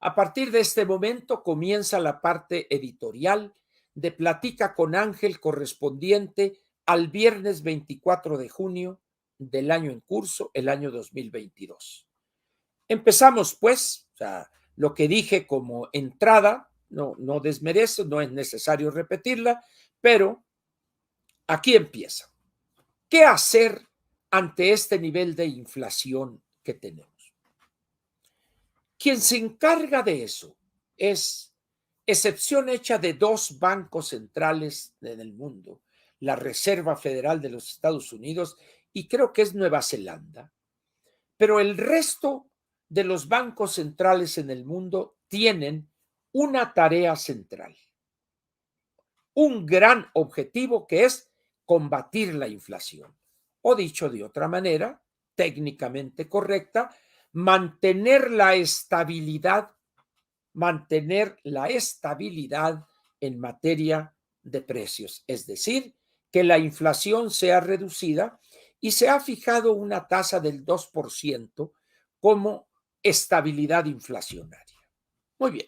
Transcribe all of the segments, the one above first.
A partir de este momento comienza la parte editorial de Platica con Ángel correspondiente al viernes 24 de junio del año en curso, el año 2022. Empezamos pues, lo que dije como entrada, no desmerece, no es necesario repetirla, pero aquí empieza. ¿Qué hacer ante este nivel de inflación que tenemos? Quien se encarga de eso es excepción hecha de dos bancos centrales en el mundo, la Reserva Federal de los Estados Unidos y creo que es Nueva Zelanda, pero el resto de los bancos centrales en el mundo tienen una tarea central, un gran objetivo que es combatir la inflación. O dicho de otra manera, técnicamente correcta, mantener la estabilidad en materia de precios, es decir, que la inflación sea reducida y se ha fijado una tasa del 2% como estabilidad inflacionaria. Muy bien.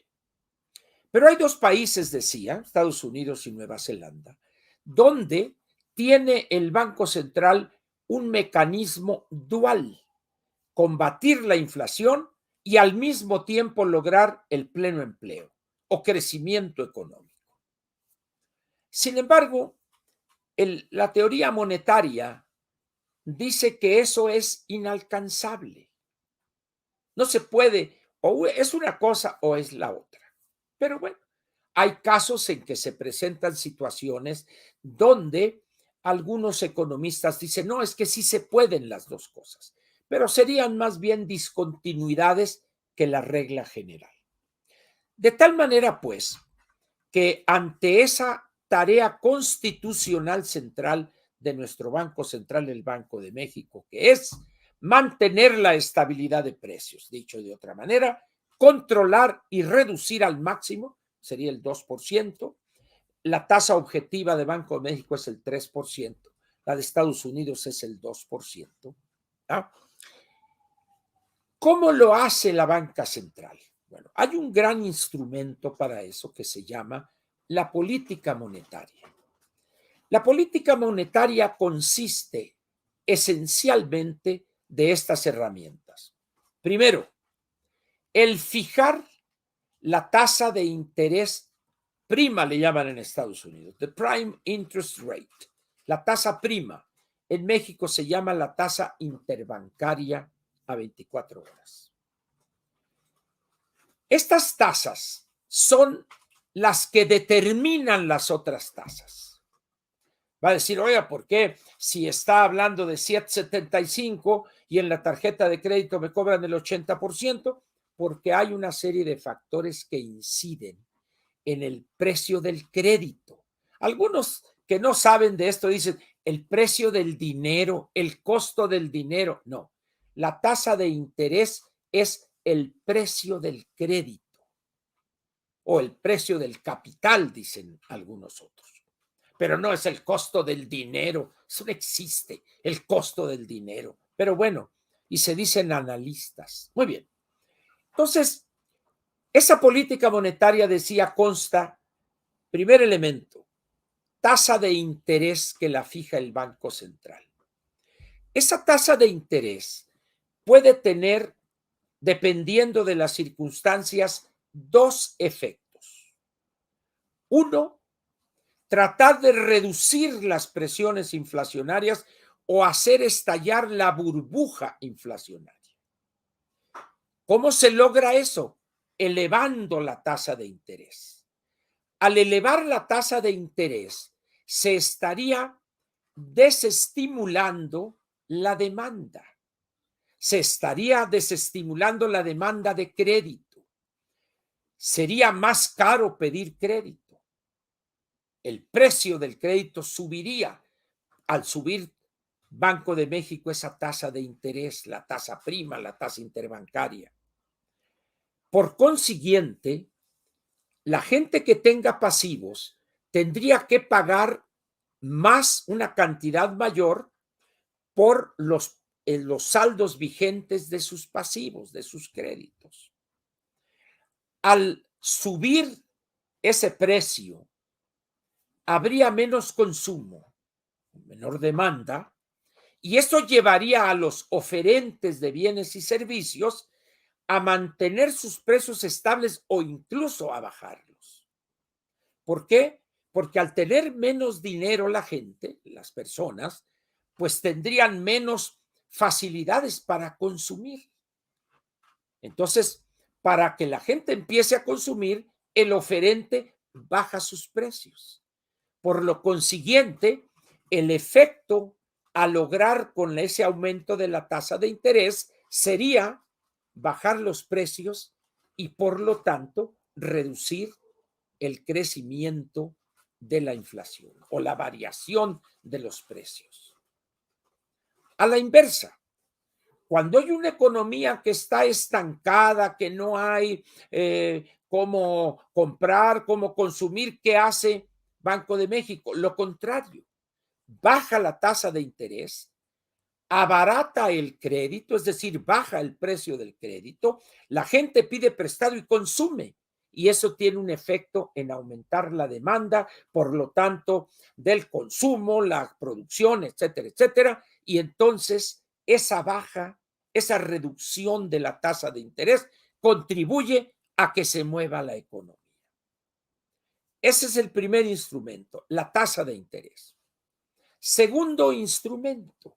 Pero hay dos países, decía, Estados Unidos y Nueva Zelanda, donde tiene el Banco Central un mecanismo dual, combatir la inflación y al mismo tiempo lograr el pleno empleo o crecimiento económico. Sin embargo, la teoría monetaria dice que eso es inalcanzable. No se puede, o es una cosa o es la otra. Pero bueno, hay casos en que se presentan situaciones donde algunos economistas dicen, no, es que sí se pueden las dos cosas, pero serían más bien discontinuidades que la regla general. De tal manera, pues, que ante esa tarea constitucional central de nuestro Banco Central, el Banco de México, que es mantener la estabilidad de precios, dicho de otra manera, controlar y reducir al máximo, sería el 2%, la tasa objetiva de Banco de México es el 3%, la de Estados Unidos es el 2%. ¿Ah? ¿Cómo lo hace la banca central? Bueno, hay un gran instrumento para eso que se llama la política monetaria. La política monetaria consiste esencialmente de estas herramientas. Primero, el fijar la tasa de interés prima, le llaman en Estados Unidos, the prime interest rate, la tasa prima. En México se llama la tasa interbancaria a 24 horas. Estas tasas son las que determinan las otras tasas. Va a decir, oiga, ¿por qué si está hablando de 7.75 y en la tarjeta de crédito me cobran el 80%? Porque hay una serie de factores que inciden en el precio del crédito. Algunos que no saben de esto dicen el precio del dinero, el costo del dinero. No, la tasa de interés es el precio del crédito o el precio del capital, dicen algunos otros. Pero no es el costo del dinero, eso no existe, el costo del dinero. Pero bueno, y se dicen analistas. Muy bien. Entonces, esa política monetaria, decía, consta, primer elemento, tasa de interés que la fija el Banco Central. Esa tasa de interés puede tener, dependiendo de las circunstancias, dos efectos. Uno, tratar de reducir las presiones inflacionarias o hacer estallar la burbuja inflacionaria. ¿Cómo se logra eso? Elevando la tasa de interés. Al elevar la tasa de interés, se estaría desestimulando la demanda. Se estaría desestimulando la demanda de crédito. Sería más caro pedir crédito. El precio del crédito subiría. Al subir Banco de México esa tasa de interés, la tasa prima, la tasa interbancaria. Por consiguiente, la gente que tenga pasivos tendría que pagar más, una cantidad mayor por los saldos vigentes de sus pasivos, de sus créditos. Al subir ese precio, habría menos consumo, menor demanda, y eso llevaría a los oferentes de bienes y servicios a mantener sus precios estables o incluso a bajarlos. ¿Por qué? Porque al tener menos dinero la gente, las personas, pues tendrían menos facilidades para consumir. Entonces, para que la gente empiece a consumir, el oferente baja sus precios. Por lo consiguiente, el efecto a lograr con ese aumento de la tasa de interés sería bajar los precios y, por lo tanto, reducir el crecimiento de la inflación o la variación de los precios. A la inversa, cuando hay una economía que está estancada, que no hay cómo comprar, cómo consumir, ¿qué hace Banco de México? Lo contrario, baja la tasa de interés, abarata el crédito, es decir, baja el precio del crédito, la gente pide prestado y consume. Y eso tiene un efecto en aumentar la demanda, por lo tanto, del consumo, la producción, etcétera, etcétera. Y entonces esa reducción de la tasa de interés contribuye a que se mueva la economía. Ese es el primer instrumento, la tasa de interés. Segundo instrumento,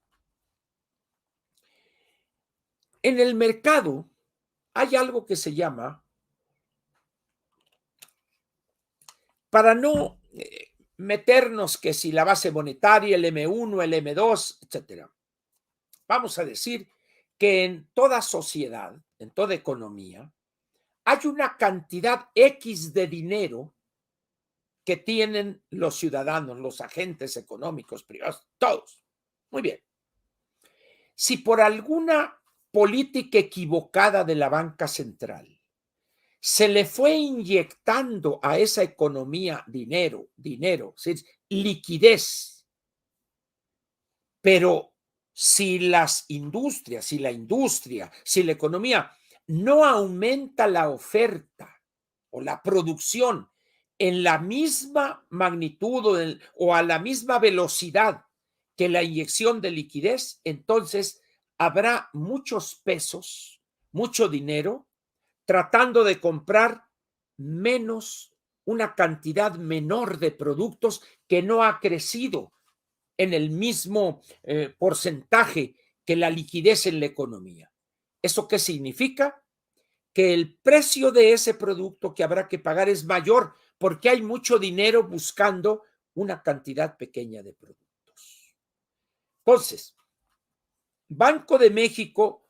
en el mercado hay algo que se llama, para no meternos que si la base monetaria, el M1, el M2, etcétera. Vamos a decir que en toda sociedad, en toda economía, hay una cantidad X de dinero que tienen los ciudadanos, los agentes económicos privados, todos. Muy bien. Si por alguna política equivocada de la banca central se le fue inyectando a esa economía dinero, liquidez, pero si las industrias, si la industria, si la economía no aumenta la oferta o la producción en la misma magnitud o a la misma velocidad que la inyección de liquidez, entonces habrá muchos pesos, mucho dinero, tratando de comprar menos, una cantidad menor de productos que no ha crecido en el mismo porcentaje que la liquidez en la economía. ¿Eso qué significa? Que el precio de ese producto que habrá que pagar es mayor porque hay mucho dinero buscando una cantidad pequeña de productos. Entonces, Banco de México,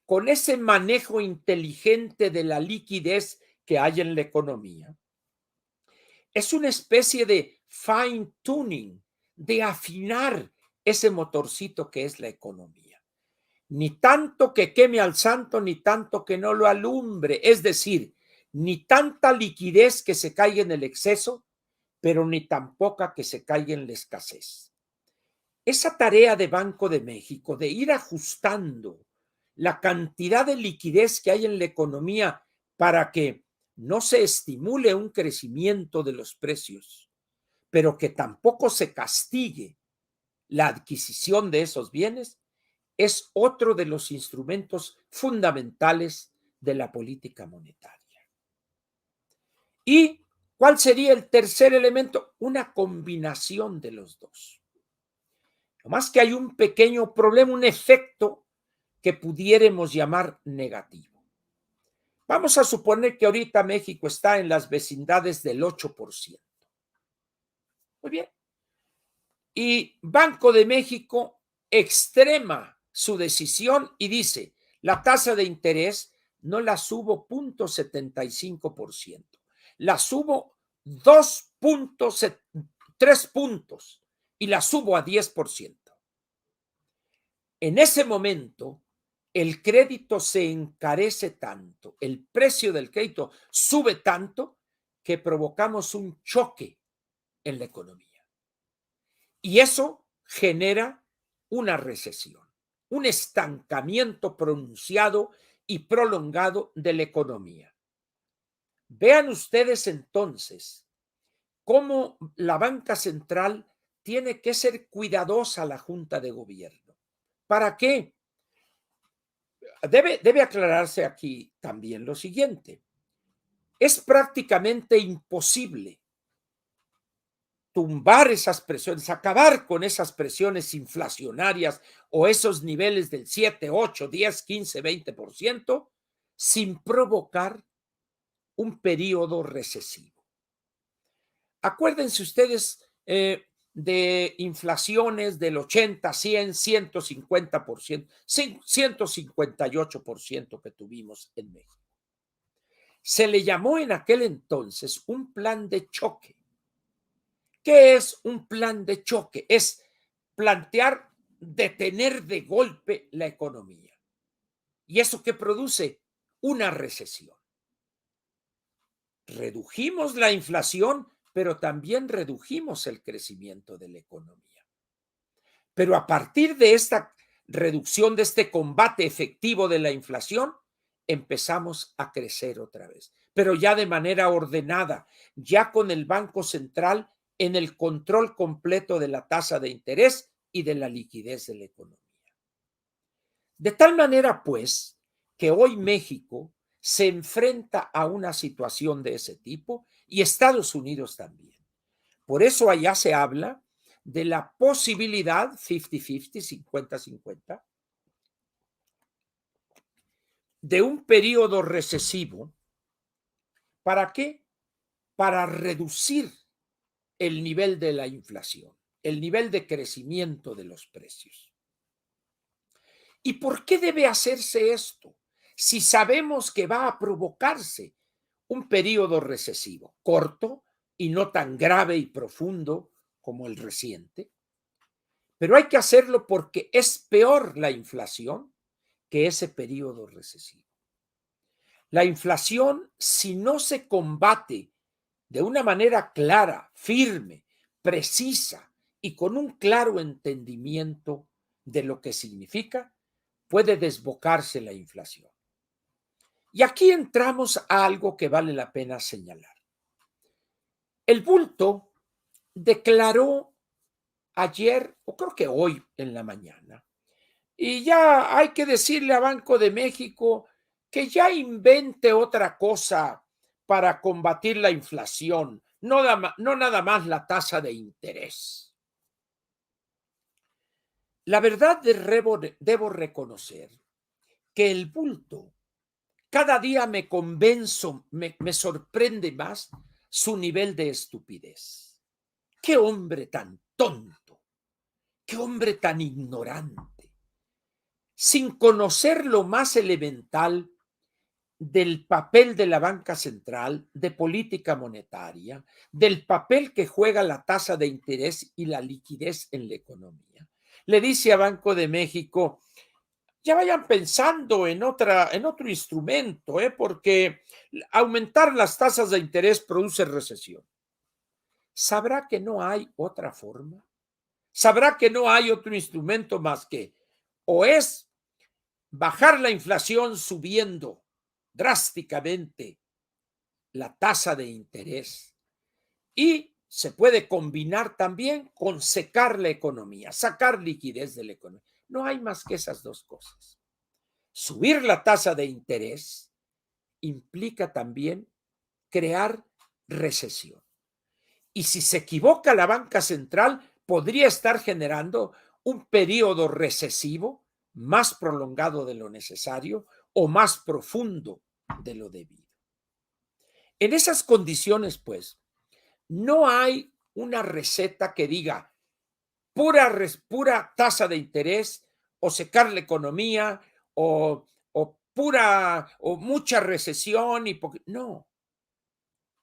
con ese manejo inteligente de la liquidez que hay en la economía, es una especie de fine tuning, de afinar ese motorcito que es la economía. Ni tanto que queme al santo, ni tanto que no lo alumbre. Es decir, ni tanta liquidez que se caiga en el exceso, pero ni tan poca que se caiga en la escasez. Esa tarea de Banco de México de ir ajustando la cantidad de liquidez que hay en la economía para que no se estimule un crecimiento de los precios, pero que tampoco se castigue la adquisición de esos bienes, es otro de los instrumentos fundamentales de la política monetaria. ¿Y cuál sería el tercer elemento? Una combinación de los dos. No más que hay un pequeño problema, un efecto que pudiéramos llamar negativo. Vamos a suponer que ahorita México está en las vecindades del 8%. Muy bien. Y Banco de México extrema su decisión y dice, la tasa de interés no la subo 0.75%, la subo 2.3 puntos y la subo a 10%. En ese momento, el crédito se encarece tanto, el precio del crédito sube tanto que provocamos un choque en la economía. Y eso genera una recesión, un estancamiento pronunciado y prolongado de la economía. Vean ustedes entonces cómo la banca central tiene que ser cuidadosa la Junta de Gobierno. ¿Para qué? Debe aclararse aquí también lo siguiente. Es prácticamente imposible tumbar esas presiones, acabar con esas presiones inflacionarias o esos niveles del 7, 8, 10, 15, 20% sin provocar un periodo recesivo. Acuérdense ustedes de inflaciones del 80, 100, 150%, 158% que tuvimos en México. Se le llamó en aquel entonces un plan de choque. ¿Qué es un plan de choque? Es plantear detener de golpe la economía. ¿Y eso qué produce? Una recesión. Redujimos la inflación, pero también redujimos el crecimiento de la economía. Pero a partir de esta reducción, de este combate efectivo de la inflación, empezamos a crecer otra vez, pero ya de manera ordenada, ya con el Banco Central en el control completo de la tasa de interés y de la liquidez de la economía. De tal manera, pues, que hoy México se enfrenta a una situación de ese tipo y Estados Unidos también. Por eso allá se habla de la posibilidad 50-50, 50-50, de un periodo recesivo. ¿Para qué? Para reducir el nivel de la inflación, el nivel de crecimiento de los precios. ¿Y por qué debe hacerse esto? Si sabemos que va a provocarse un periodo recesivo, corto y no tan grave y profundo como el reciente, pero hay que hacerlo porque es peor la inflación que ese periodo recesivo. La inflación, si no se combate de una manera clara, firme, precisa y con un claro entendimiento de lo que significa, puede desbocarse la inflación. Y aquí entramos a algo que vale la pena señalar. El bulto declaró ayer, o creo que hoy en la mañana, y ya hay que decirle a Banco de México que ya invente otra cosa para combatir la inflación, no nada más la tasa de interés. La verdad, debo reconocer que el bulto cada día me convenzo, me sorprende más su nivel de estupidez. ¡Qué hombre tan tonto! ¡Qué hombre tan ignorante! Sin conocer lo más elemental del papel de la banca central, de política monetaria, del papel que juega la tasa de interés y la liquidez en la economía. Le dice a Banco de México, ya vayan pensando en otro instrumento, porque aumentar las tasas de interés produce recesión. ¿Sabrá que no hay otra forma? ¿Sabrá que no hay otro instrumento más que o es bajar la inflación subiendo drásticamente la tasa de interés y se puede combinar también con secar la economía, sacar liquidez de la economía? No hay más que esas dos cosas. Subir la tasa de interés implica también crear recesión. Y si se equivoca la banca central, podría estar generando un periodo recesivo más prolongado de lo necesario o más profundo de lo debido. En esas condiciones, pues, no hay una receta que diga pura tasa de interés o secar la economía o pura o mucha recesión y no.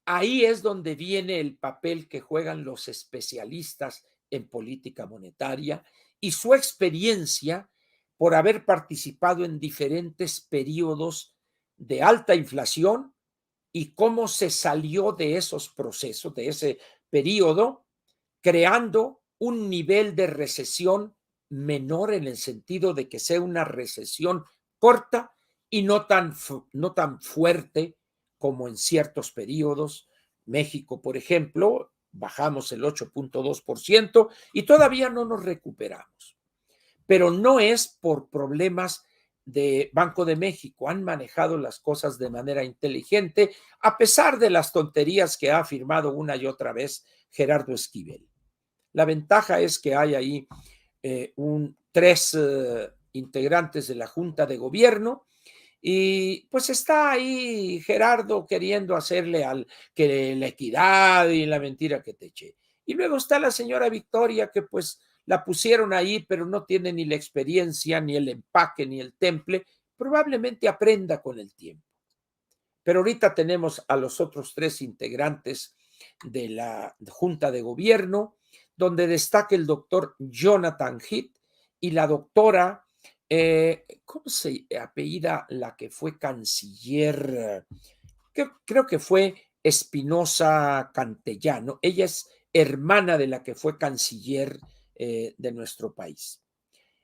Ahí es donde viene el papel que juegan los especialistas en política monetaria y su experiencia por haber participado en diferentes periodos de alta inflación y cómo se salió de esos procesos, de ese periodo, creando un nivel de recesión menor en el sentido de que sea una recesión corta y no tan fuerte como en ciertos periodos. México, por ejemplo, bajamos el 8.2% y todavía no nos recuperamos. Pero no es por problemas de Banco de México. Han manejado las cosas de manera inteligente, a pesar de las tonterías que ha afirmado una y otra vez Gerardo Esquivel. La ventaja es que hay ahí tres integrantes de la Junta de Gobierno y pues está ahí Gerardo queriendo hacerle que la equidad y la mentira que te eché. Y luego está la señora Victoria que pues la pusieron ahí, pero no tiene ni la experiencia, ni el empaque, ni el temple. Probablemente aprenda con el tiempo. Pero ahorita tenemos a los otros tres integrantes de la Junta de Gobierno, donde destaca el doctor Jonathan Heath y la doctora, ¿cómo se apellida la que fue canciller? Creo que fue Espinosa Cantellano. Ella es hermana de la que fue canciller de nuestro país.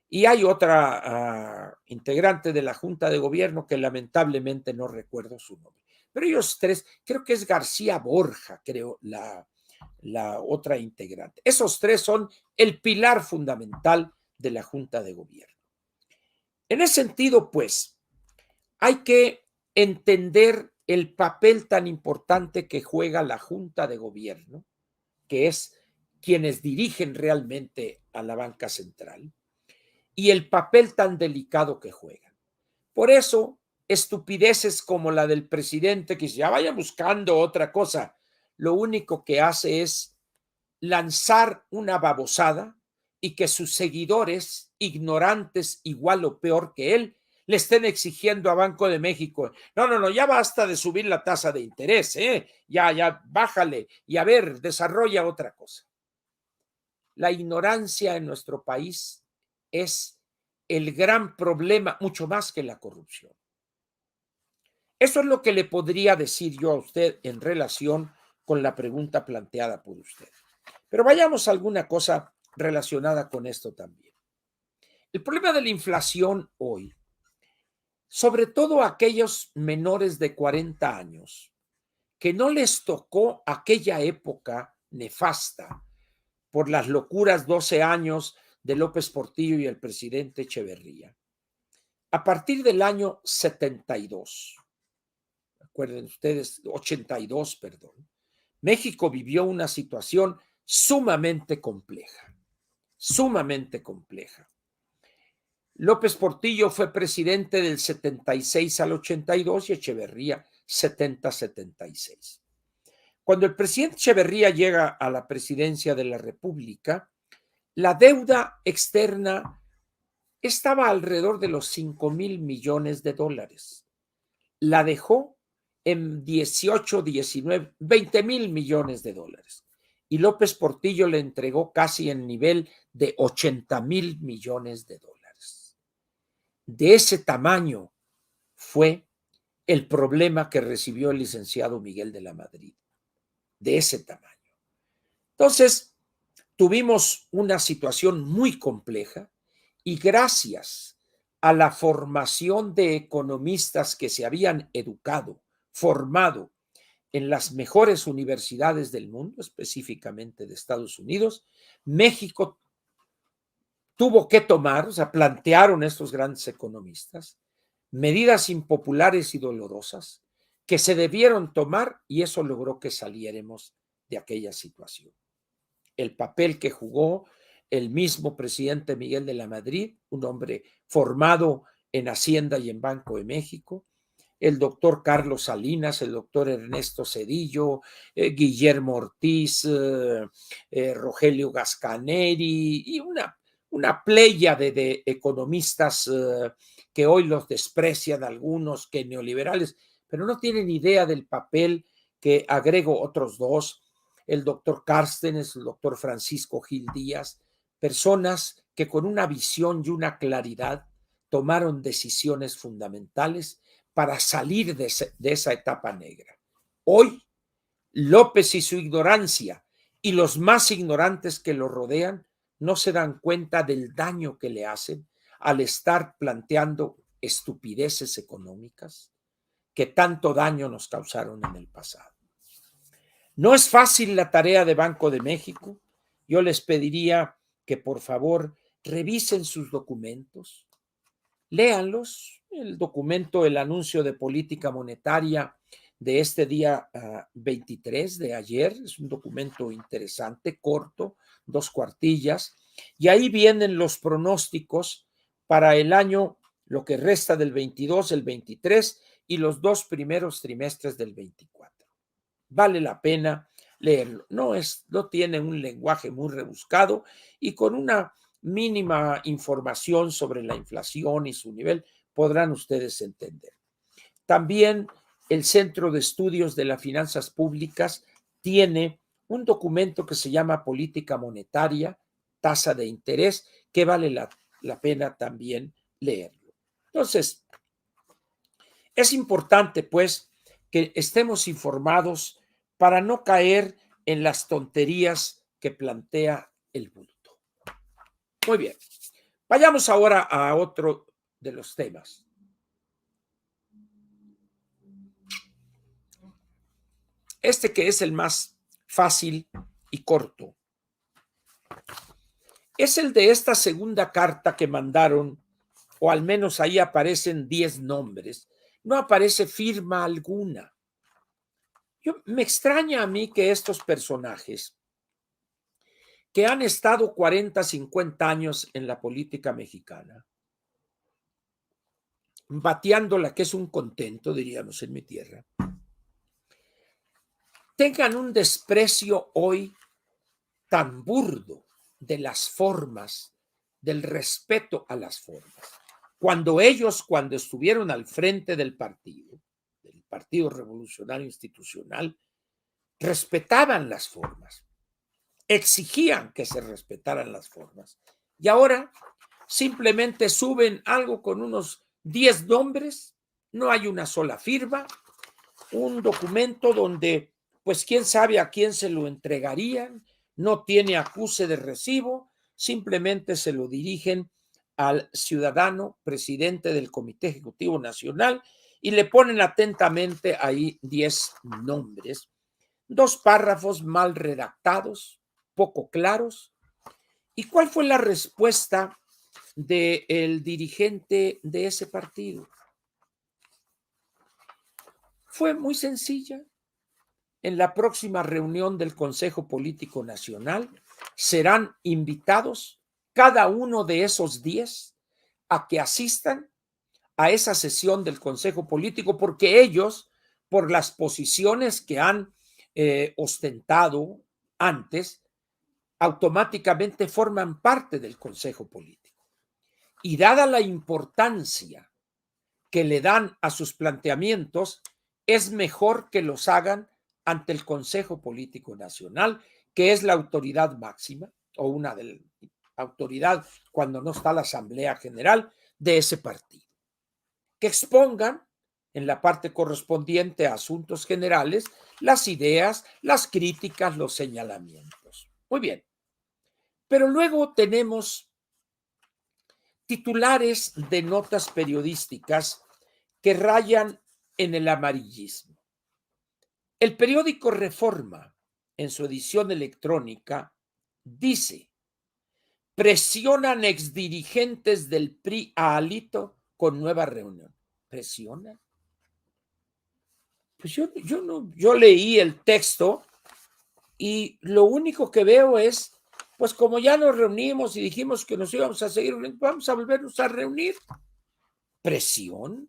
Y hay otra integrante de la Junta de Gobierno que lamentablemente no recuerdo su nombre. Pero ellos tres, creo que es García Borja, creo, la otra integrante. Esos tres son el pilar fundamental de la Junta de Gobierno. En ese sentido, pues, hay que entender el papel tan importante que juega la Junta de Gobierno, que es quienes dirigen realmente a la banca central, y el papel tan delicado que juegan. Por eso, estupideces como la del presidente que ya vaya buscando otra cosa, lo único que hace es lanzar una babosada y que sus seguidores, ignorantes igual o peor que él, le estén exigiendo a Banco de México, no, ya basta de subir la tasa de interés, ya, bájale y a ver, desarrolla otra cosa. La ignorancia en nuestro país es el gran problema, mucho más que la corrupción. Eso es lo que le podría decir yo a usted en relación con la pregunta planteada por usted. Pero vayamos a alguna cosa relacionada con esto también. El problema de la inflación hoy, sobre todo a aquellos menores de 40 años, que no les tocó aquella época nefasta por las locuras 12 años de López Portillo y el presidente Echeverría. A partir del año 72, recuerden ustedes, 82, perdón, México vivió una situación sumamente compleja, sumamente compleja. López Portillo fue presidente del 76 al 82 y Echeverría 70-76. Cuando el presidente Echeverría llega a la presidencia de la República, la deuda externa estaba alrededor de los 5,000 millones de dólares. La dejó en 18, 19, 20,000 millones de dólares. Y López Portillo le entregó casi en nivel de 80,000 millones de dólares. De ese tamaño fue el problema que recibió el licenciado Miguel de la Madrid. De ese tamaño. Entonces, tuvimos una situación muy compleja y gracias a la formación de economistas que se habían educado, formado en las mejores universidades del mundo, específicamente de Estados Unidos, México tuvo que tomar, o sea, plantearon estos grandes economistas, medidas impopulares y dolorosas que se debieron tomar y eso logró que saliéramos de aquella situación. El papel que jugó el mismo presidente Miguel de la Madrid, un hombre formado en Hacienda y en Banco de México, el doctor Carlos Salinas, el doctor Ernesto Zedillo, Guillermo Ortiz, Rogelio Gascaneri y una playa de economistas que hoy los desprecian algunos, que neoliberales, pero no tienen idea del papel que agrego otros dos, el doctor Cárstenes, el doctor Francisco Gil Díaz, personas que con una visión y una claridad tomaron decisiones fundamentales para salir de esa etapa negra. Hoy, López y su ignorancia y los más ignorantes que lo rodean no se dan cuenta del daño que le hacen al estar planteando estupideces económicas que tanto daño nos causaron en el pasado. No es fácil la tarea de Banco de México. Yo les pediría que por favor revisen sus documentos, léanlos. El documento, el anuncio de política monetaria de este día 23 de ayer, es un documento interesante, corto, 2 cuartillas, y ahí vienen los pronósticos para el año, lo que resta del 22, el 23 y los 2 primeros trimestres del 24. Vale la pena leerlo. No tiene un lenguaje muy rebuscado y con una mínima información sobre la inflación y su nivel podrán ustedes entender. También el Centro de Estudios de las Finanzas Públicas tiene un documento que se llama Política Monetaria, Tasa de Interés, que vale la pena también leerlo. Entonces, es importante, pues, que estemos informados para no caer en las tonterías que plantea el bulto. Muy bien, vayamos ahora a otro de los temas. Este que es el más fácil y corto. Es el de esta segunda carta que mandaron, o al menos ahí aparecen 10 nombres. No aparece firma alguna. Me extraña a mí que estos personajes que han estado 40, 50 años en la política mexicana, bateándola, que es un contento, diríamos en mi tierra, tengan un desprecio hoy tan burdo de las formas, del respeto a las formas. Cuando estuvieron al frente del Partido Revolucionario Institucional, respetaban las formas, exigían que se respetaran las formas. Y ahora simplemente suben algo con unos 10 nombres, no hay una sola firma, un documento donde, pues, quién sabe a quién se lo entregarían, no tiene acuse de recibo, simplemente se lo dirigen al ciudadano presidente del Comité Ejecutivo Nacional y le ponen atentamente ahí 10 nombres, 2 párrafos mal redactados, poco claros. ¿Y cuál fue la respuesta del dirigente de ese partido? Fue muy sencilla. En la próxima reunión del Consejo Político Nacional serán invitados cada uno de esos 10 a que asistan a esa sesión del Consejo Político, porque ellos, por las posiciones que han ostentado antes, automáticamente forman parte del Consejo Político. Y dada la importancia que le dan a sus planteamientos, es mejor que los hagan ante el Consejo Político Nacional, que es la autoridad máxima o una de la autoridad cuando no está la Asamblea General de ese partido. Que expongan en la parte correspondiente a asuntos generales las ideas, las críticas, los señalamientos. Muy bien. Pero luego tenemos titulares de notas periodísticas que rayan en el amarillismo. El periódico Reforma, en su edición electrónica, dice: presionan exdirigentes del PRI a Alito con nueva reunión. ¿Presionan? Pues yo leí el texto y lo único que veo es, pues como ya nos reunimos y dijimos que nos íbamos a seguir, vamos a volvernos a reunir. ¿Presión?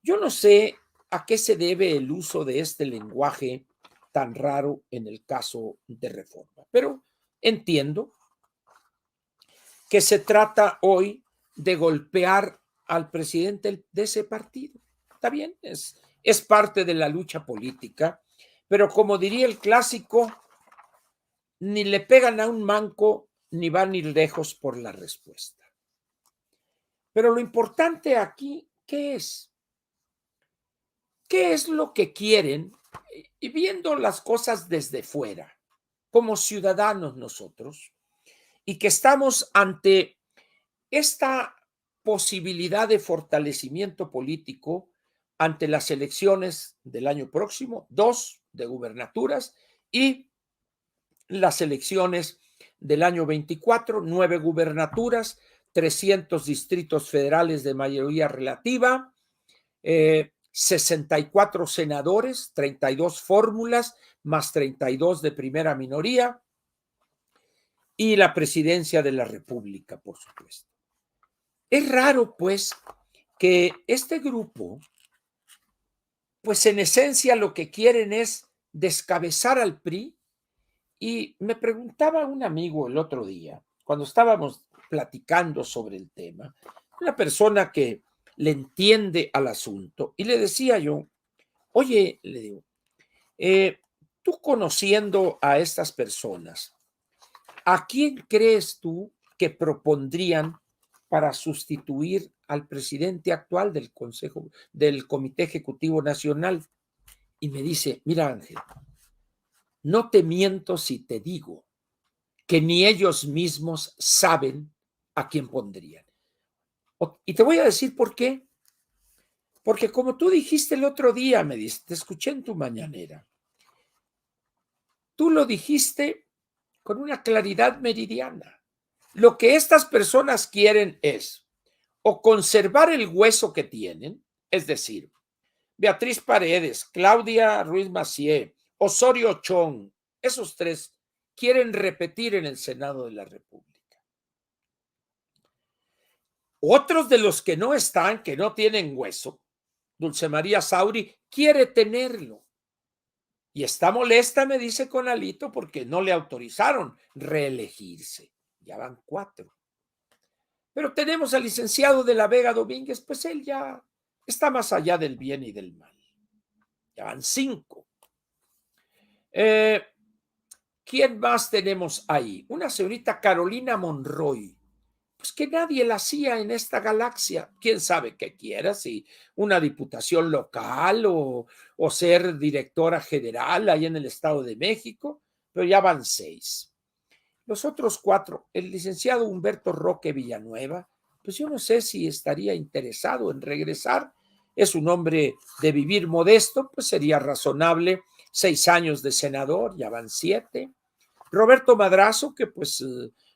Yo no sé a qué se debe el uso de este lenguaje tan raro en el caso de Reforma, pero entiendo que se trata hoy de golpear al presidente de ese partido. Está bien, es parte de la lucha política, pero como diría el clásico, ni le pegan a un manco ni van a ir lejos por la respuesta. Pero lo importante aquí, ¿qué es? ¿Qué es lo que quieren? Y viendo las cosas desde fuera, como ciudadanos nosotros, y que estamos ante esta posibilidad de fortalecimiento político ante las elecciones del año próximo, 2 de gubernaturas, y las elecciones del año 24, 9 gubernaturas, 300 distritos federales de mayoría relativa, 64 senadores, 32 fórmulas, más 32 de primera minoría, y la presidencia de la República, por supuesto. Es raro, pues, que este grupo, pues en esencia lo que quieren es descabezar al PRI. Y me preguntaba un amigo el otro día, cuando estábamos platicando sobre el tema, una persona que le entiende al asunto, y le decía yo, oye, le digo, tú conociendo a estas personas, ¿a quién crees tú que propondrían para sustituir al presidente actual del Consejo, del Comité Ejecutivo Nacional? Y me dice, mira, Ángel, no te miento si te digo que ni ellos mismos saben a quién pondrían. Y te voy a decir por qué. Porque como tú dijiste el otro día, me dice, te escuché en tu mañanera, tú lo dijiste con una claridad meridiana. Lo que estas personas quieren es o conservar el hueso que tienen, es decir, Beatriz Paredes, Claudia Ruiz Massieu, Osorio Chong, esos tres quieren repetir en el Senado de la República. Otros de los que no están, que no tienen hueso, Dulce María Sauri quiere tenerlo. Y está molesta, me dice con Alito, porque no le autorizaron reelegirse. Ya van 4. Pero tenemos al licenciado de la Vega Domínguez, pues él ya está más allá del bien y del mal. Ya van 5. ¿Quién más tenemos ahí? Una señorita Carolina Monroy. Pues que nadie la hacía en esta galaxia. ¿Quién sabe qué quiera? Si una diputación local o ser directora general ahí en el Estado de México, pero ya van 6. Los otros 4, el licenciado Humberto Roque Villanueva, pues yo no sé si estaría interesado en regresar. Es un hombre de vivir modesto, pues sería razonable. 6 años de senador, ya van 7. Roberto Madrazo, que pues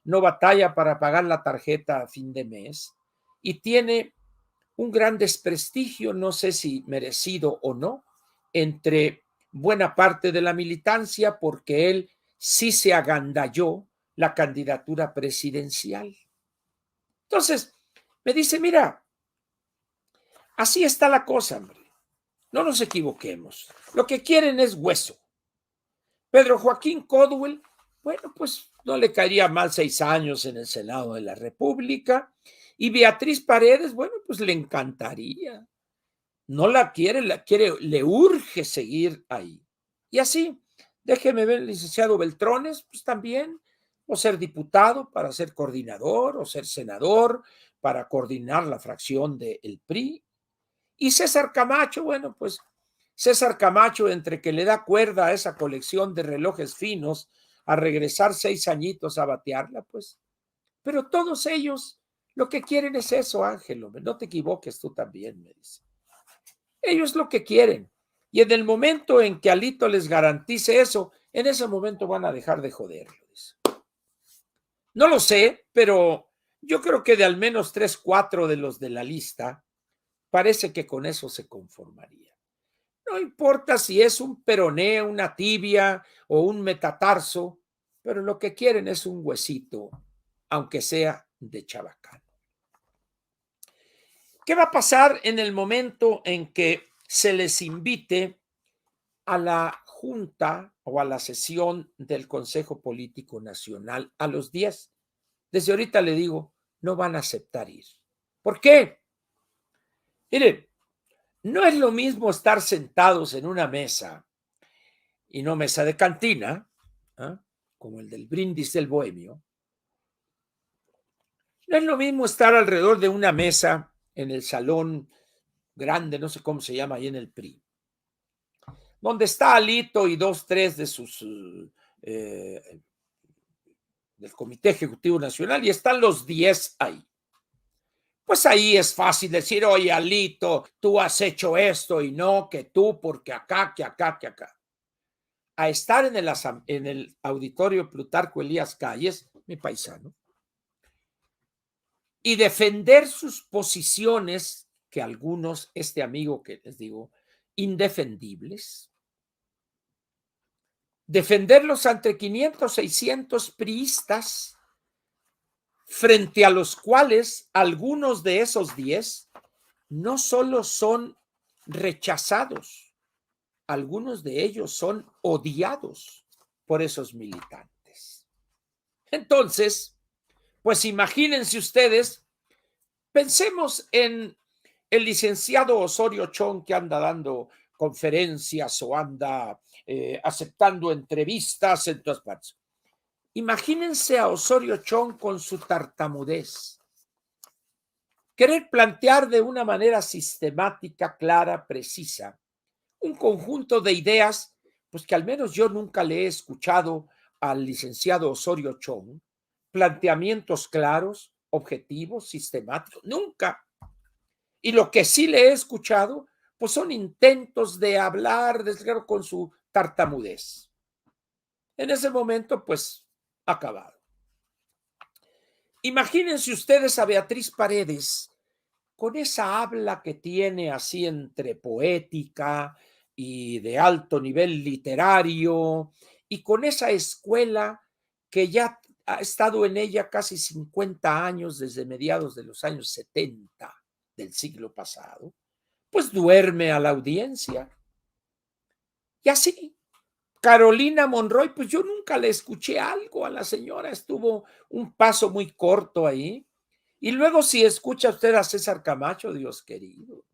no batalla para pagar la tarjeta a fin de mes y tiene un gran desprestigio, no sé si merecido o no, entre buena parte de la militancia porque él sí se agandalló la candidatura presidencial. Entonces, me dice, mira, así está la cosa, hombre. No nos equivoquemos. Lo que quieren es hueso. Pedro Joaquín Codwell, bueno, pues no le caería mal 6 años en el Senado de la República. Y Beatriz Paredes, bueno, pues le encantaría. No la quiere, le urge seguir ahí. Y así, déjeme ver el licenciado Beltrones, pues también, o ser diputado para ser coordinador, o ser senador para coordinar la fracción del PRI. Y César Camacho, bueno, pues César Camacho, entre que le da cuerda a esa colección de relojes finos, a regresar 6 añitos a batearla, pues. Pero todos ellos lo que quieren es eso, Ángel, hombre. No te equivoques tú también, me dice. Ellos lo que quieren. Y en el momento en que Alito les garantice eso, en ese momento van a dejar de joderlos. No lo sé, pero yo creo que de al menos 3, 4 de los de la lista, parece que con eso se conformaría. No importa si es un peroné, una tibia o un metatarso, pero lo que quieren es un huesito, aunque sea de chabacano. ¿Qué va a pasar en el momento en que se les invite a la junta o a la sesión del Consejo Político Nacional a los 10? Desde ahorita le digo, no van a aceptar ir. ¿Por qué? Miren, no es lo mismo estar sentados en una mesa y no mesa de cantina, ¿eh? Como el del brindis del bohemio. No es lo mismo estar alrededor de una mesa en el salón grande, no sé cómo se llama ahí en el PRI, donde está Alito y 2, 3 de sus del Comité Ejecutivo Nacional y están los 10 ahí. Pues ahí es fácil decir, oye, Alito, tú has hecho esto y no, que tú, porque acá, que acá, que acá. A estar en el auditorio Plutarco Elías Calles, mi paisano, y defender sus posiciones, que algunos, este amigo que les digo, indefendibles, defenderlos ante 500, 600 priistas, frente a los cuales algunos de esos 10 no solo son rechazados, algunos de ellos son odiados por esos militantes. Entonces, pues imagínense ustedes, pensemos en el licenciado Osorio Chong, que anda dando conferencias o anda aceptando entrevistas en todas partes. Imagínense a Osorio Chong con su tartamudez. Querer plantear de una manera sistemática, clara, precisa, un conjunto de ideas, pues que al menos yo nunca le he escuchado al licenciado Osorio Chong, planteamientos claros, objetivos, sistemáticos, nunca. Y lo que sí le he escuchado, pues son intentos de hablar, desde luego, con su tartamudez. En ese momento, pues, acabado. Imagínense ustedes a Beatriz Paredes con esa habla que tiene así entre poética y de alto nivel literario, y con esa escuela que ya ha estado en ella casi 50 años, desde mediados de los años 70 del siglo pasado, pues duerme a la audiencia. Y así, Carolina Monroy, pues yo nunca le escuché algo a la señora, estuvo un paso muy corto ahí. Y luego si escucha usted a César Camacho, Dios querido,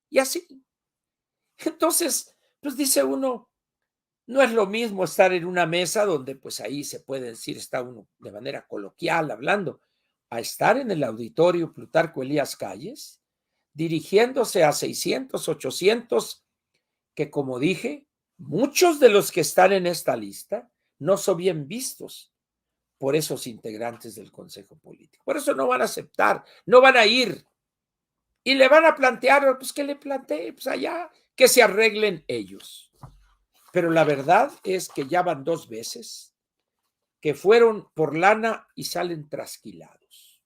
y así. Entonces, pues dice uno, no es lo mismo estar en una mesa donde pues ahí se puede decir, está uno de manera coloquial hablando, a estar en el auditorio Plutarco Elías Calles, dirigiéndose a 600, 800, que como dije, muchos de los que están en esta lista no son bien vistos por esos integrantes del Consejo Político. Por eso no van a aceptar, no van a ir. Y le van a plantear, pues que le plantee, pues allá, que se arreglen ellos. Pero la verdad es que ya van 2 veces que fueron por lana y salen trasquilados.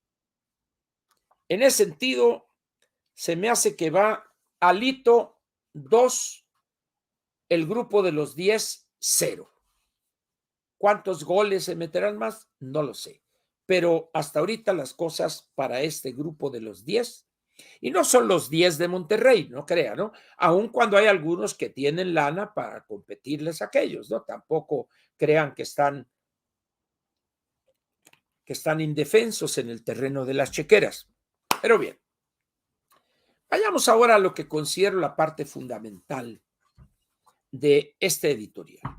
En ese sentido, se me hace que va Alito 2, el grupo de los 10, 0. ¿Cuántos goles se meterán más? No lo sé. Pero hasta ahorita las cosas para este grupo de los 10, y no son los 10 de Monterrey, no crean, ¿no? Aun cuando hay algunos que tienen lana para competirles a aquellos, ¿no? Tampoco crean que están indefensos en el terreno de las chequeras. Pero bien, vayamos ahora a lo que considero la parte fundamental de este editorial.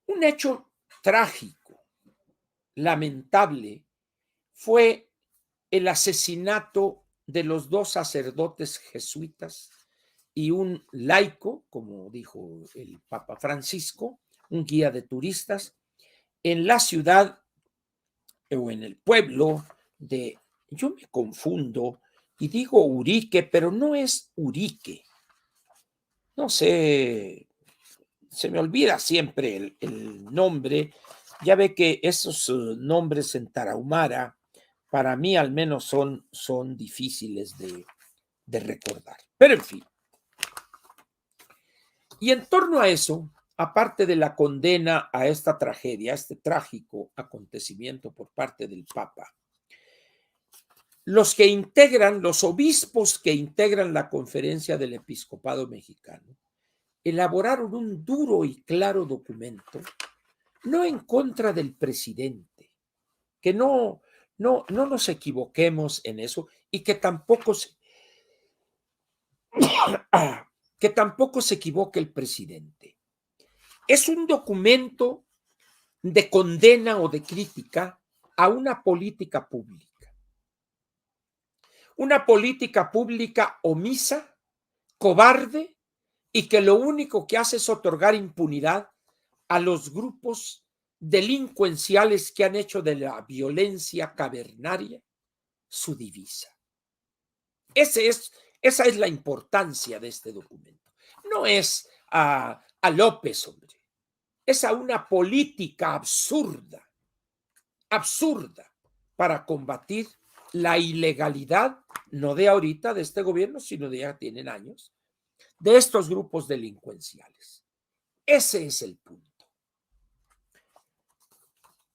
Un hecho trágico, lamentable, fue el asesinato de los 2 sacerdotes jesuitas y un laico, como dijo el Papa Francisco, un guía de turistas, en la ciudad o en el pueblo de, yo me confundo y digo Urique, pero no es Urique. No sé, se me olvida siempre el nombre. Ya ve que esos nombres en Tarahumara, para mí al menos son difíciles de recordar. Pero en fin. Y en torno a eso, aparte de la condena a esta tragedia, a este trágico acontecimiento por parte del Papa, los obispos que integran la Conferencia del Episcopado Mexicano, elaboraron un duro y claro documento, no en contra del presidente, que no nos equivoquemos en eso, y que tampoco se equivoque el presidente. Es un documento de condena o de crítica a una política pública. Una política pública omisa, cobarde, y que lo único que hace es otorgar impunidad a los grupos delincuenciales que han hecho de la violencia cavernaria su divisa. Esa es la importancia de este documento. No es a López, hombre. Es a una política absurda para combatir la ilegalidad, no de ahorita de este gobierno, sino de ya tienen años, de estos grupos delincuenciales. Ese es el punto.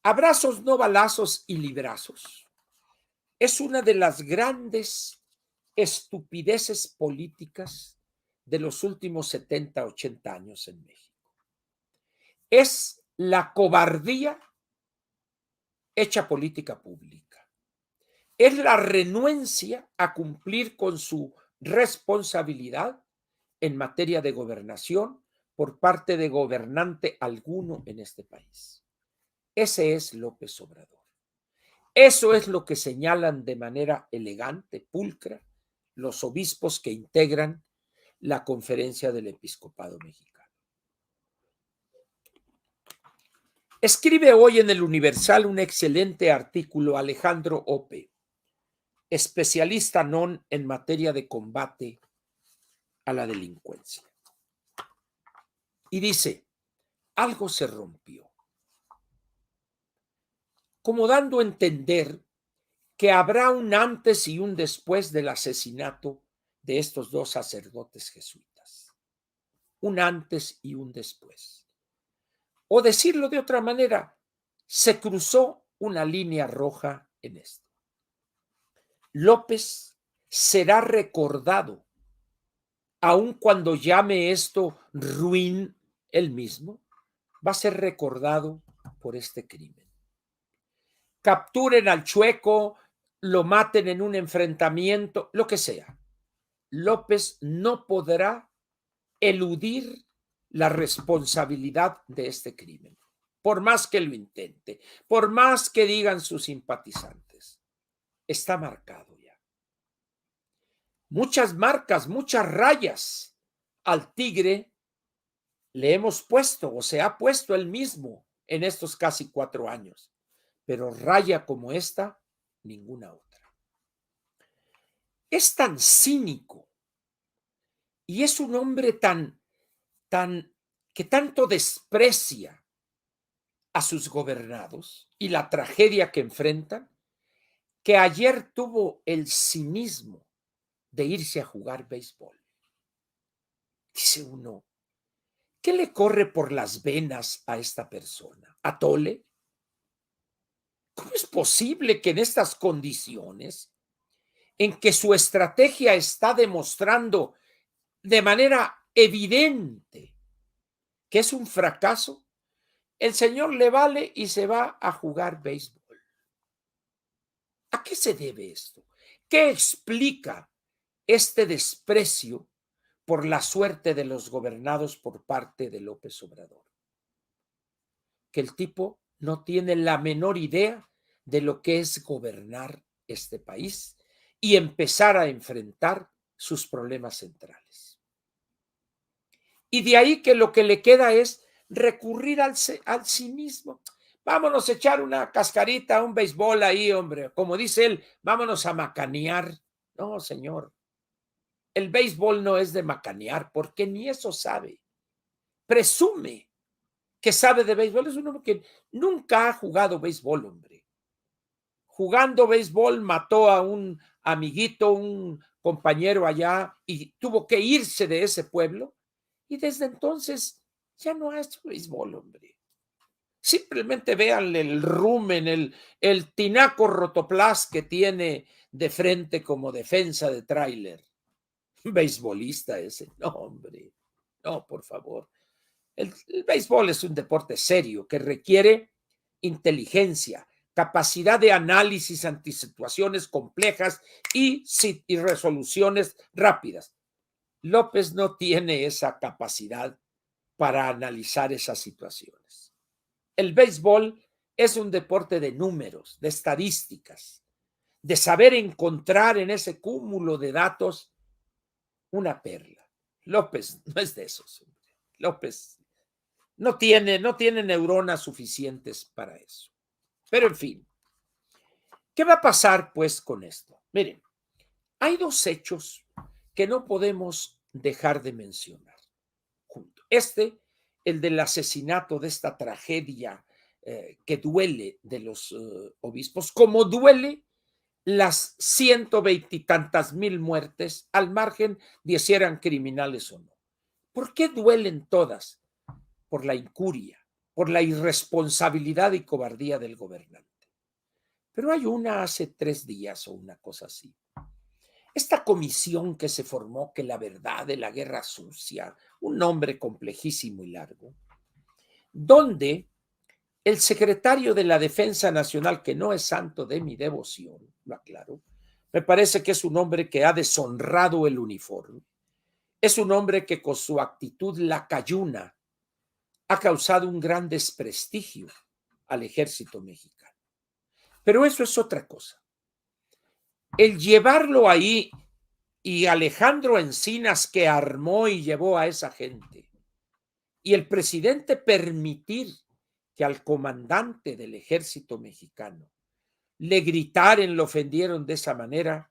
Abrazos, no balazos y librazos es una de las grandes estupideces políticas de los últimos 70, 80 años en México. Es la cobardía hecha política pública. Es la renuencia a cumplir con su responsabilidad en materia de gobernación por parte de gobernante alguno en este país. Ese es López Obrador. Eso es lo que señalan de manera elegante, pulcra, los obispos que integran la Conferencia del Episcopado Mexicano. Escribe hoy en el Universal un excelente artículo Alejandro Ope, especialista non en materia de combate a la delincuencia. Y dice, algo se rompió, como dando a entender que habrá un antes y un después del asesinato de estos dos sacerdotes jesuitas. Un antes y un después. O decirlo de otra manera, se cruzó una línea roja en esto. López será recordado, aun cuando llame esto ruin él mismo, va a ser recordado por este crimen. Capturen al chueco, lo maten en un enfrentamiento, lo que sea. López no podrá eludir la responsabilidad de este crimen, por más que lo intente, por más que digan sus simpatizantes. Está marcado ya. Muchas marcas, muchas rayas al tigre le hemos puesto o se ha puesto él mismo en estos casi 4 años, pero raya como esta, ninguna otra. Es tan cínico y es un hombre que tanto desprecia a sus gobernados y la tragedia que enfrentan, que ayer tuvo el cinismo de irse a jugar béisbol. Dice uno, ¿qué le corre por las venas a esta persona? ¿Atole? ¿Cómo es posible que en estas condiciones, en que su estrategia está demostrando de manera evidente que es un fracaso, el señor le vale y se va a jugar béisbol? ¿A qué se debe esto? ¿Qué explica este desprecio por la suerte de los gobernados por parte de López Obrador? Que el tipo no tiene la menor idea de lo que es gobernar este país y empezar a enfrentar sus problemas centrales. Y de ahí que lo que le queda es recurrir al cinismo. Vámonos a echar una cascarita, un béisbol ahí, hombre. Como dice él, vámonos a macanear. No, señor. El béisbol no es de macanear, porque ni eso sabe. Presume que sabe de béisbol. Es un hombre que nunca ha jugado béisbol, hombre. Jugando béisbol mató a un amiguito, un compañero allá, y tuvo que irse de ese pueblo. Y desde entonces ya no ha hecho béisbol, hombre. Simplemente véanle el rumen, el tinaco rotoplas que tiene de frente como defensa de tráiler. Beisbolista ese. No, hombre. No, por favor. El béisbol es un deporte serio que requiere inteligencia, capacidad de análisis ante situaciones complejas y resoluciones rápidas. López no tiene esa capacidad para analizar esas situaciones. El béisbol es un deporte de números, de estadísticas, de saber encontrar en ese cúmulo de datos una perla. López no es de esos. López no tiene neuronas suficientes para eso. Pero en fin, ¿qué va a pasar pues con esto? Miren, hay dos hechos que no podemos dejar de mencionar juntos. El del asesinato, de esta tragedia que duele de los obispos, como duele las 120 y tantas mil muertes, al margen de si eran criminales o no. ¿Por qué duelen todas? Por la incuria, por la irresponsabilidad y cobardía del gobernante. Pero hay una hace 3 días o una cosa así. Esta comisión que se formó, que la verdad de la guerra sucia, un nombre complejísimo y largo, donde el secretario de la Defensa Nacional, que no es santo de mi devoción, lo aclaro, me parece que es un hombre que ha deshonrado el uniforme, es un hombre que con su actitud lacayuna ha causado un gran desprestigio al ejército mexicano. Pero eso es otra cosa. El llevarlo ahí y Alejandro Encinas, que armó y llevó a esa gente, y el presidente permitir que al comandante del ejército mexicano le gritaran, lo ofendieron de esa manera,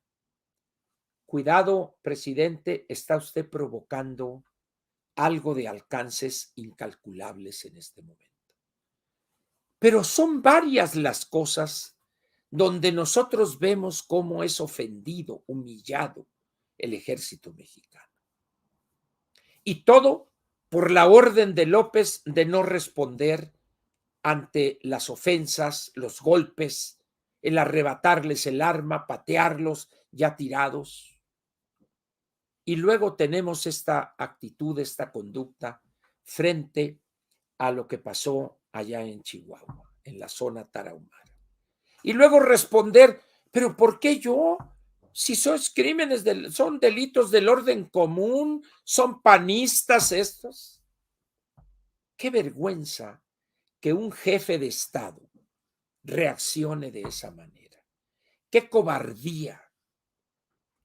cuidado, presidente, está usted provocando algo de alcances incalculables en este momento. Pero son varias las cosas donde nosotros vemos cómo es ofendido, humillado el ejército mexicano. Y todo por la orden de López de no responder ante las ofensas, los golpes, el arrebatarles el arma, patearlos ya tirados. Y luego tenemos esta actitud, esta conducta frente a lo que pasó allá en Chihuahua, en la zona tarahumara. Y luego responder, pero ¿por qué yo? Si son crímenes, son delitos del orden común, son panistas estos. Qué vergüenza que un jefe de Estado reaccione de esa manera. Qué cobardía,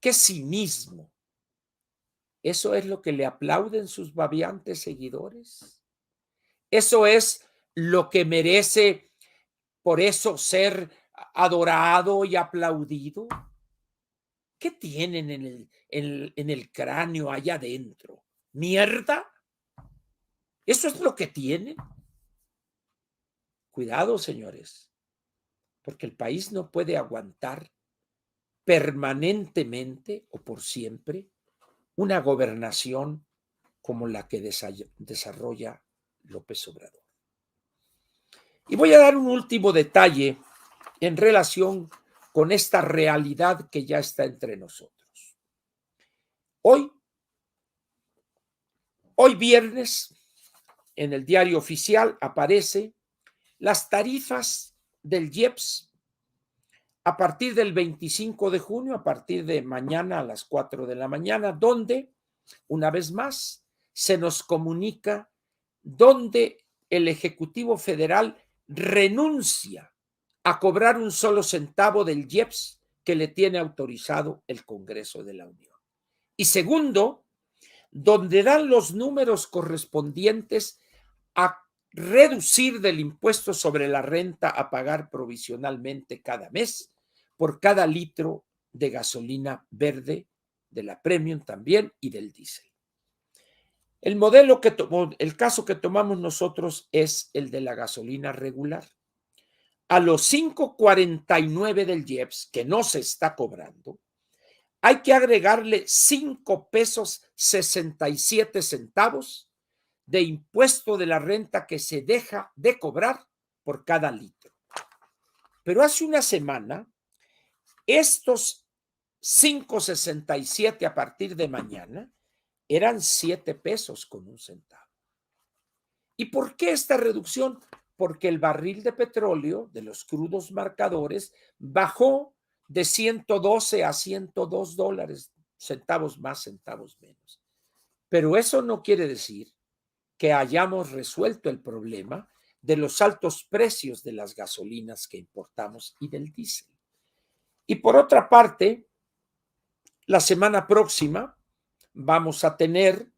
qué cinismo. ¿Eso es lo que le aplauden sus babeantes seguidores? ¿Eso es lo que merece por eso ser adorado y aplaudido? ¿Qué tienen en el cráneo allá adentro? ¿Mierda? ¿Eso es lo que tienen? Cuidado, señores, porque el país no puede aguantar permanentemente o por siempre una gobernación como la que desarrolla López Obrador. Y voy a dar un último detalle en relación con esta realidad que ya está entre nosotros. Hoy viernes, en el diario oficial aparece las tarifas del IEPS a partir del 25 de junio, a partir de mañana a las 4 de la mañana, donde, una vez más, se nos comunica donde el Ejecutivo Federal renuncia a cobrar un solo centavo del IEPS que le tiene autorizado el Congreso de la Unión. Y segundo, donde dan los números correspondientes a reducir del impuesto sobre la renta a pagar provisionalmente cada mes por cada litro de gasolina verde, de la Premium también y del diésel. El caso que tomamos nosotros es el de la gasolina regular. A los 5.49 del IEPS, que no se está cobrando, hay que agregarle 5 pesos 67 centavos de impuesto de la renta que se deja de cobrar por cada litro. Pero hace una semana, estos 5.67 a partir de mañana eran 7 pesos con un centavo. ¿Y por qué esta reducción? Porque el barril de petróleo de los crudos marcadores bajó de 112 a 102 dólares, centavos más, centavos menos. Pero eso no quiere decir que hayamos resuelto el problema de los altos precios de las gasolinas que importamos y del diésel. Y por otra parte, la semana próxima vamos a tener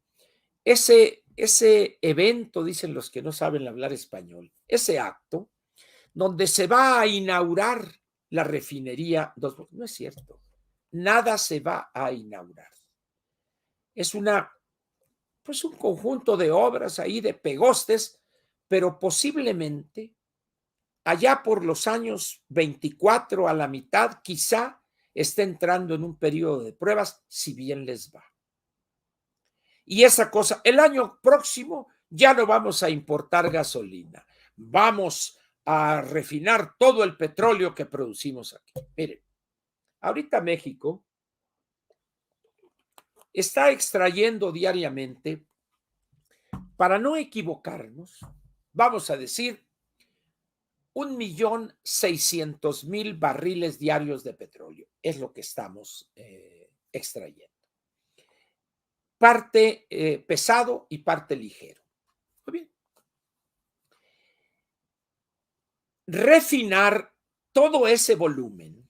ese ese evento, dicen los que no saben hablar español, ese acto donde se va a inaugurar la refinería Dos Bocas. No es cierto. Nada se va a inaugurar. Es pues un conjunto de obras ahí, de pegostes, pero posiblemente allá por los años 24 a la mitad, quizá esté entrando en un periodo de pruebas, si bien les va. Y esa cosa, el año próximo ya no vamos a importar gasolina, vamos a refinar todo el petróleo que producimos aquí. Miren, ahorita México está extrayendo diariamente, para no equivocarnos, vamos a decir 1.600.000 barriles diarios de petróleo. Es lo que estamos extrayendo. Parte pesado y parte ligero. Muy bien. Refinar todo ese volumen,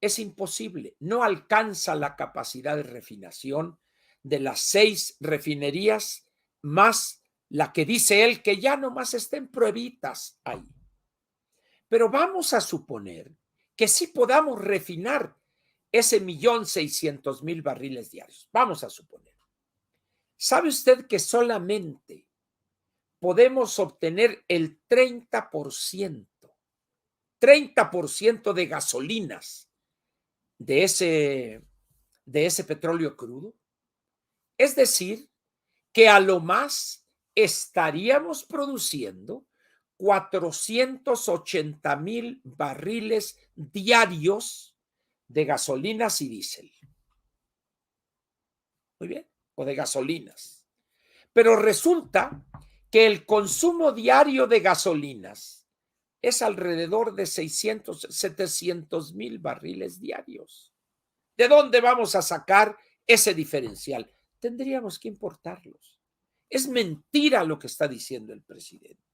es imposible. No alcanza la capacidad de refinación de las 6 refinerías más la que dice él que ya nomás estén pruebitas ahí. Pero vamos a suponer que sí podamos refinar ese 1.600.000 barriles diarios. Vamos a suponer. ¿Sabe usted que solamente podemos obtener el 30% de gasolinas de ese petróleo crudo? Es decir, que a lo más estaríamos produciendo 480.000 barriles diarios de gasolinas y diésel. Muy bien, o de gasolinas. Pero resulta que el consumo diario de gasolinas es alrededor de 700.000 barriles diarios. ¿De dónde vamos a sacar ese diferencial? Tendríamos que importarlos. Es mentira lo que está diciendo el presidente.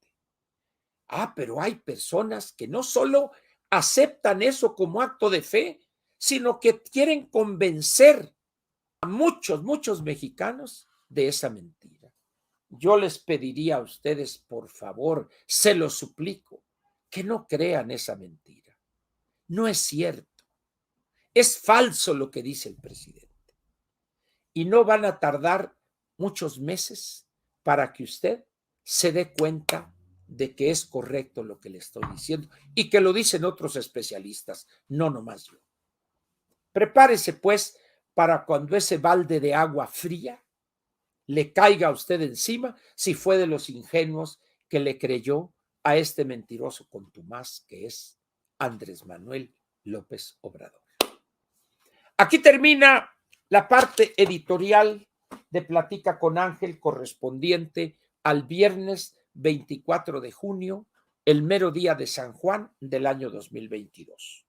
Pero hay personas que no solo aceptan eso como acto de fe, sino que quieren convencer a muchos mexicanos de esa mentira. Yo les pediría a ustedes, por favor, se los suplico, que no crean esa mentira. No es cierto. Es falso lo que dice el presidente. Y no van a tardar muchos meses para que usted se dé cuenta de que es correcto lo que le estoy diciendo y que lo dicen otros especialistas, no nomás yo. Prepárese pues para cuando ese balde de agua fría le caiga a usted encima, si fue de los ingenuos que le creyó a este mentiroso contumaz que es Andrés Manuel López Obrador. Aquí termina la parte editorial de Platica con Ángel correspondiente al viernes 24 de junio, el mero día de San Juan del año 2022.